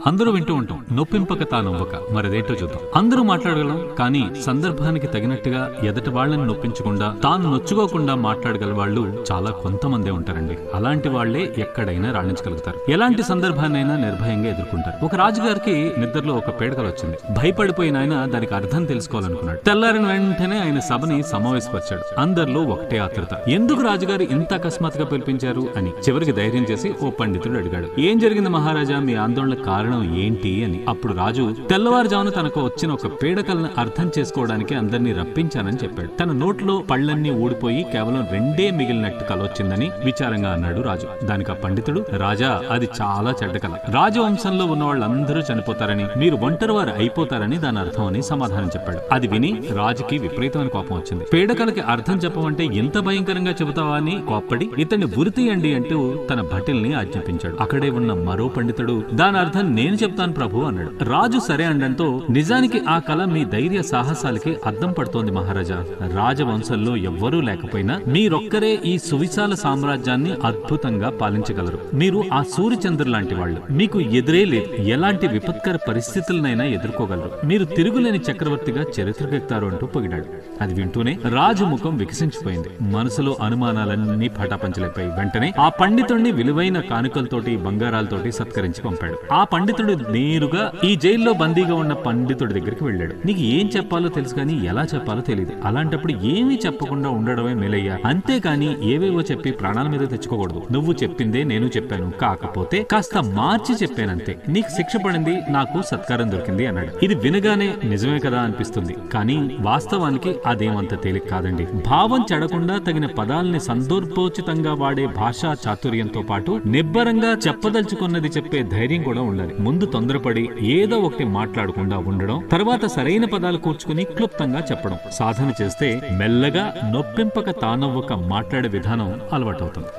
అందరూ వింటూ ఉంటాం, నొప్పింపక తానవ్వక. మరదేంటో చూద్దాం. అందరూ మాట్లాడగలం, కానీ సందర్భానికి తగినట్టుగా ఎదటి వాళ్ళని నొప్పించకుండా తాను నొచ్చుకోకుండా మాట్లాడగల వాళ్ళు చాలా కొంతమందే ఉంటారండి. అలాంటి వాళ్లే ఎక్కడైనా రాణించగలుగుతారు. ఎలాంటి సందర్భాన్నైనా నిర్భయంగా ఎదుర్కొంటారు. ఒక రాజుగారికి నిద్రలో ఒక పీడకలు వచ్చింది. భయపడిపోయిన ఆయన దానికి అర్థం తెలుసుకోవాలనుకున్నాడు. తెల్లారిన వెంటనే ఆయన సభని సమావేశపరిచాడు. అందరిలో ఒకటే ఆతృత, ఎందుకు రాజుగారు ఇంత అకస్మాత్తుగా పిలిపించారు అని. చివరికి ధైర్యం చేసి ఓ పండితుడు అడిగాడు, ఏం జరిగింది మహారాజా, మీ ఆందోళన కారణం ఏంటి అని. అప్పుడు రాజు తెల్లవారుజామున తనకు వచ్చిన ఒక పీడకలను అర్థం చేసుకోవడానికి అందరినీ రప్పించానని చెప్పాడు. తన నోట్లో పళ్ళన్నీ ఊడిపోయి కేవలం 2 మిగిలినట్టు కలొచ్చిందని విచారంగా అన్నాడు రాజు. దానికి ఆ పండితుడు, రాజా అది చాలా చెడ్డ కల. రాజవంశంలో ఉన్న వాళ్ళందరూ చనిపోతారని, మీరు ఒంటరివారు అయిపోతారని దాని అర్థం అని సమాధానం చెప్పాడు. అది విని రాజుకి విపరీతమైన కోపం వచ్చింది. పీడకలకి అర్థం చెప్పమంటే ఎంత భయంకరంగా చెబుతావా అని కోప్పడి ఇతన్ని ఉరితీయండి అంటూ తన భటుల్ని ఆజ్ఞాపించాడు. అక్కడే ఉన్న మరో పండితుడు, దాని అర్థం నేను చెప్తాను ప్రభు అన్నాడు. రాజు సరే అనడంతో, నిజానికి ఆ కళ మీ ధైర్య సాహసాలకి అద్దం పడుతోంది మహారాజా. రాజవంశంలో ఎవ్వరూ లేకపోయినా మీరొక్కరే ఈ సువిశాల సామ్రాజ్యాన్ని అద్భుతంగా పాలించగలరు. మీరు ఆ సూర్యచంద్రుల లాంటి వాళ్ళు. మీకు ఎదురే లేదు. ఎలాంటి విపత్కర పరిస్థితులనైనా ఎదుర్కోగలరు. మీరు తిరుగులేని చక్రవర్తిగా చరిత్రకెక్తారు అంటూ పొగిడాడు. అది వింటూనే రాజు ముఖం వికసించిపోయింది. మనసులో అనుమానాలన్నీ పటాపంచలైపోయి వెంటనే ఆ పండితుడిని విలువైన కానుకలతోటి బంగారాలతోటి సత్కరించి పంపాడు. ఆ పండితుడు నేరుగా ఈ జైల్లో బందీగా ఉన్న పండితుడి దగ్గరికి వెళ్ళాడు. నీకు ఏం చెప్పాలో తెలుసు కానీ ఎలా చెప్పాలో తెలియదు. అలాంటప్పుడు ఏమీ చెప్పకుండా ఉండడమే మేలయ్యా. అంతేకాని ఏవేవో చెప్పి ప్రాణాల మీద తెచ్చుకోకూడదు. నువ్వు చెప్పిందే నేను చెప్పాను, కాకపోతే కాస్త మార్చి చెప్పానంతే. నీకు శిక్ష పడింది, నాకు సత్కారం దొరికింది అన్నాడు. ఇది వినగానే నిజమే కదా అనిపిస్తుంది, కానీ వాస్తవానికి అదేమంత తేలిక కాదండి. భావం చెడకుండా తగిన పదాల్ని సందర్భోచితంగా వాడే భాషా చాతుర్యంతో పాటు నిబ్బరంగా చెప్పదలుచుకున్నది చెప్పే ధైర్యం కూడా ఉండాలి. ముందు తొందరపడి ఏదో ఒకటి మాట్లాడకుండా ఉండడం, తర్వాత సరైన పదాలు కూర్చుకుని క్లుప్తంగా చెప్పడం. సాధన చేస్తే మెల్లగా నొప్పింపక తానవ్వక మాట్లాడే విధానం అలవాటవుతుంది.